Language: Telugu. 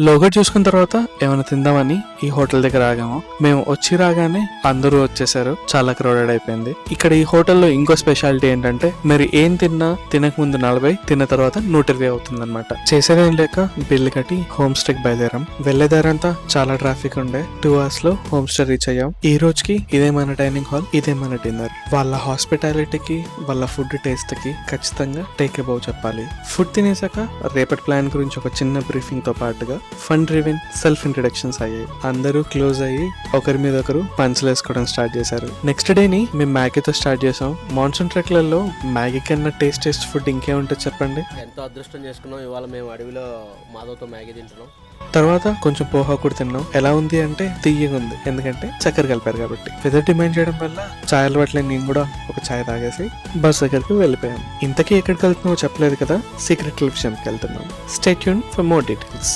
లోగో చూసుకున్న తర్వాత ఏమైనా తిందామని ఈ హోటల్ దగ్గర ఆగాము. మేము వచ్చి రాగానే అందరూ వచ్చేసారు, చాలా క్రౌడెడ్ అయిపోయింది. ఇక్కడ ఈ హోటల్లో ఇంకో స్పెషాలిటీ ఏంటంటే మీరు ఏం తిన్నా తినక ముందు 40, తిన్న తర్వాత 120 అవుతుంది అనమాట. చేసేదేం లేక బిల్లు కట్టి హోమ్ స్టేకి బయలుదేరాం. వెళ్లేదారంతా చాలా ట్రాఫిక్ ఉండే 2 hours లో హోమ్ స్టే రీచ్ అయ్యాం. ఈ రోజుకి ఇదే మన డైనింగ్ హాల్, ఇదే మన డిన్నర్. వాళ్ళ హాస్పిటాలిటీకి వాళ్ళ ఫుడ్ టేస్ట్ కి ఖచ్చితంగా టేక్ అబౌవ్ చెప్పాలి. ఫుడ్ తినేసాక రేపటి ప్లాన్ గురించి ఒక చిన్న బ్రీఫింగ్ తో పాటుగా ఫన్ డ్రివెన్ సెల్ఫ్ ఇంట్రడక్షన్స్ అయ్యాయి. అందరూ క్లోజ్ అయ్యి ఒకరి మీద ఒకరు పంచులు వేసుకోవడం స్టార్ట్ చేశారు. నెక్స్ట్ డేని మేము మ్యాగీతో స్టార్ట్ చేసాం. మాన్సూన్ ట్రెక్లలో మ్యాగీ కన్నా టేస్ట్ ఫుడ్ ఇంకేముంటుంది చెప్పండి. ఎంతో అదృష్టం చేసుకున్నాం, ఇవాళ మేము అడవిలో మాధవ్తో మ్యాగీ తింటున్నాం. తర్వాత కొంచెం పోహా కూడా తిన్నాం. ఎలా ఉంది అంటే తీయగా ఉంది, ఎందుకంటే చక్కెర కలిపారు కాబట్టి. వెదర్ డిమాండ్ చేయడం వల్ల చాయ్ అలవాట్లే నేను కూడా ఒక చాయ్ తాగేసి బస్ దగ్గరికి వెళ్ళిపోయాం. ఇంతకీ ఎక్కడికి వెళ్తున్నామో చెప్పలేదు కదా, సీక్రెట్ విషయంకి వెళ్తున్నాం. Stay tune for more details.